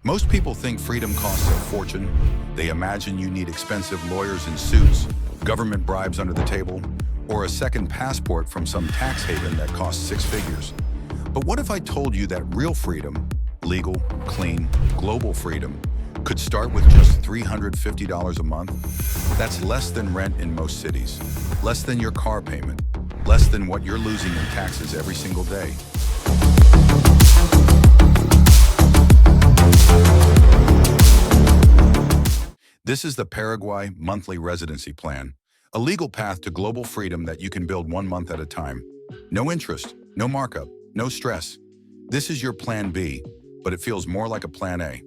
Most people think freedom costs a fortune. They imagine you need expensive lawyers in suits, government bribes under the table, or a second passport from some tax haven that costs six figures. But what if I told you that real freedom, legal, clean, global freedom, could start with just $350 a month? That's less than rent in most cities, less than your car payment, less than what you're losing in taxes every single day. This is the Paraguay Monthly Residency Plan, a legal path to global freedom that you can build 1 month at a time. No interest, no markup, no stress. This is your plan B, but it feels more like a plan A.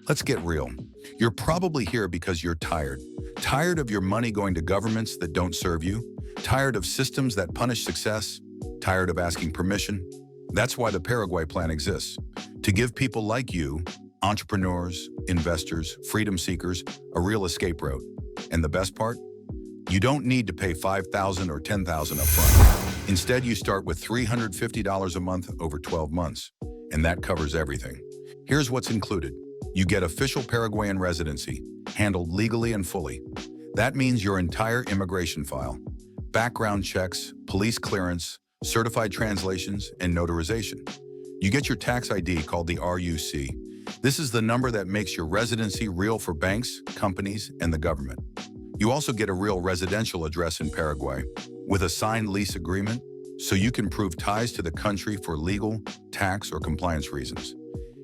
Let's get real. You're probably here because you're tired. Tired of your money going to governments that don't serve you. Tired of systems that punish success. Tired of asking permission. That's why the Paraguay plan exists. To give people like you, entrepreneurs, investors, freedom seekers, a real escape route. And the best part? You don't need to pay $5,000 or $10,000 upfront. Instead, you start with $350 a month over 12 months, and that covers everything. Here's what's included. You get official Paraguayan residency, handled legally and fully. That means your entire immigration file, background checks, police clearance, certified translations, and notarization. You get your tax ID called the RUC. This is the number that makes your residency real for banks, companies, and the government. You also get a real residential address in Paraguay with a signed lease agreement, so you can prove ties to the country for legal, tax, or compliance reasons.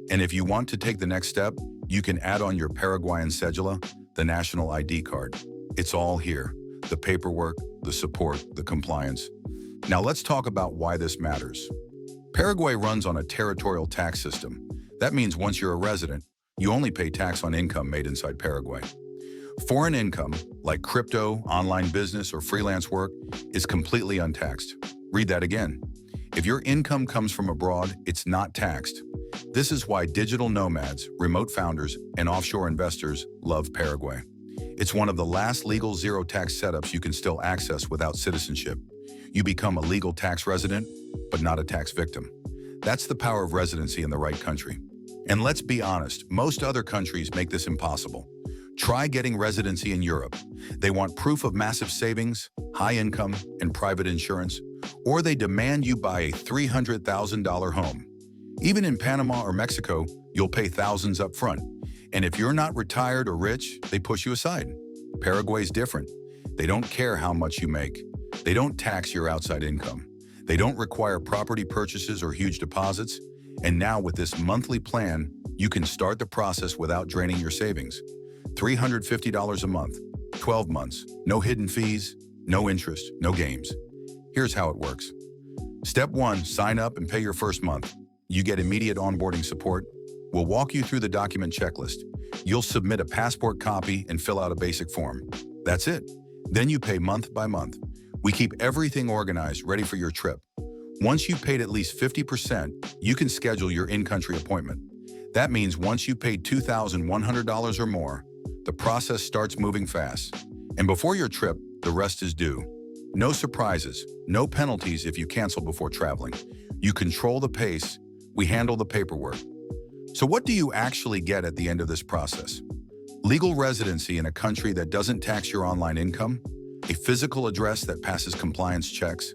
And if you want to take the next step, you can add on your Paraguayan Cedula, the national ID card. It's all here: the paperwork, the support, the compliance. Now let's talk about why this matters. Paraguay runs on a territorial tax system. That means once you're a resident, you only pay tax on income made inside Paraguay. Foreign income, like crypto, online business, or freelance work, is completely untaxed. Read that again. If your income comes from abroad, it's not taxed. This is why digital nomads, remote founders, and offshore investors love Paraguay. It's one of the last legal zero-tax setups you can still access without citizenship. You become a legal tax resident, but not a tax victim. That's the power of residency in the right country. And let's be honest, most other countries make this impossible. Try getting residency in Europe. They want proof of massive savings, high income, and private insurance, or they demand you buy a $300,000 home. Even in Panama or Mexico, you'll pay thousands up front. And if you're not retired or rich, they push you aside. Paraguay's different. They don't care how much you make. They don't tax your outside income. They don't require property purchases or huge deposits. And now with this monthly plan, you can start the process without draining your savings. $350 a month, 12 months, no hidden fees, no interest, no games. Here's how it works. Step 1, sign up and pay your first month. You get immediate onboarding support. We'll walk you through the document checklist. You'll submit a passport copy and fill out a basic form. That's it. Then you pay month by month. We keep everything organized, ready for your trip. Once you've paid at least 50%, you can schedule your in-country appointment. That means once you paid $2,100 or more, the process starts moving fast. And before your trip, the rest is due. No surprises, no penalties if you cancel before traveling. You control the pace, we handle the paperwork. So what do you actually get at the end of this process? Legal residency in a country that doesn't tax your online income, a physical address that passes compliance checks,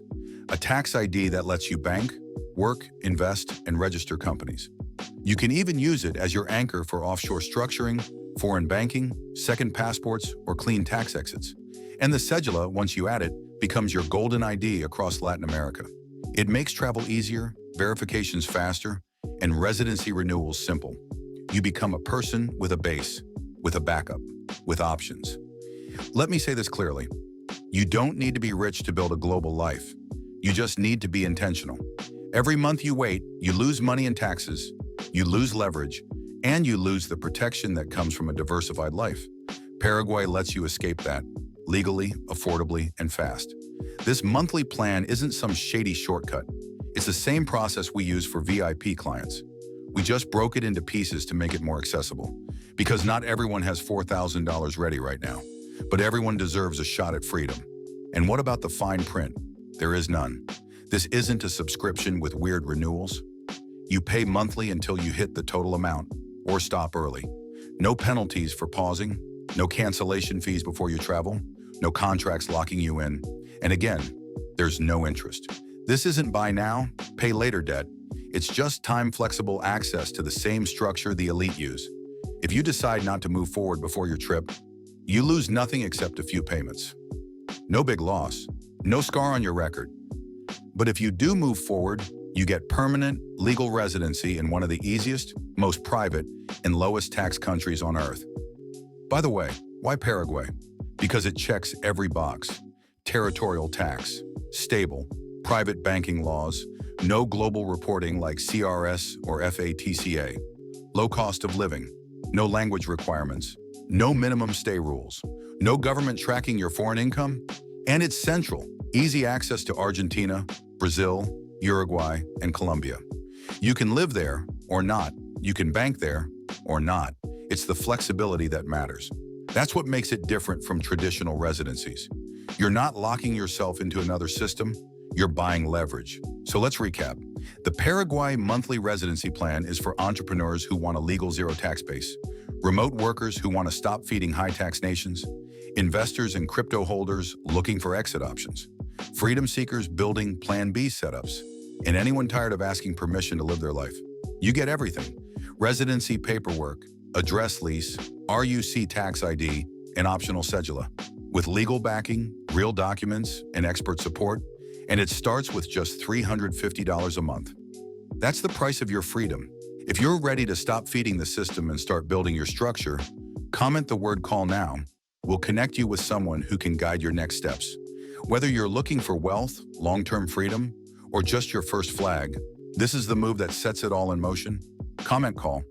a tax ID that lets you bank, work, invest, and register companies. You can even use it as your anchor for offshore structuring, foreign banking, second passports, or clean tax exits. And the Cedula, once you add it, becomes your golden ID across Latin America. It makes travel easier, verifications faster, and residency renewals simple. You become a person with a base, with a backup, with options. Let me say this clearly. You don't need to be rich to build a global life. You just need to be intentional. Every month you wait, you lose money in taxes, you lose leverage, and you lose the protection that comes from a diversified life. Paraguay lets you escape that, legally, affordably, and fast. This monthly plan isn't some shady shortcut. It's the same process we use for VIP clients. We just broke it into pieces to make it more accessible. Because not everyone has $4,000 ready right now, but everyone deserves a shot at freedom. And what about the fine print? There is none. This isn't a subscription with weird renewals. You pay monthly until you hit the total amount. or stop early. No penalties for pausing, no cancellation fees before you travel, no contracts locking you in. And again, there's no interest. This isn't buy now, pay later debt. It's just time-flexible access to the same structure the elite use. If you decide not to move forward before your trip, you lose nothing except a few payments. No big loss, no scar on your record. But if you do move forward, you get permanent legal residency in one of the easiest, most private, and lowest tax countries on earth. By the way, why Paraguay? Because it checks every box. Territorial tax, stable, private banking laws, no global reporting like CRS or FATCA, low cost of living, no language requirements, no minimum stay rules, no government tracking your foreign income, and it's central, easy access to Argentina, Brazil, Uruguay, and Colombia. You can live there or not. You can bank there or not. It's the flexibility that matters. That's what makes it different from traditional residencies. You're not locking yourself into another system, you're buying leverage. So let's recap. The Paraguay Monthly Residency Plan is for entrepreneurs who want a legal zero tax base, remote workers who want to stop feeding high-tax nations, investors and crypto holders looking for exit options, freedom seekers building Plan B setups, and anyone tired of asking permission to live their life. You get everything: residency paperwork, address lease, RUC tax ID, and optional cedula, with legal backing, real documents, and expert support, and it starts with just $350 a month. That's the price of your freedom. If you're ready to stop feeding the system and start building your structure, comment the word "call" now. We'll connect you with someone who can guide your next steps. Whether you're looking for wealth, long-term freedom, or just your first flag, this is the move that sets it all in motion. Comment "call."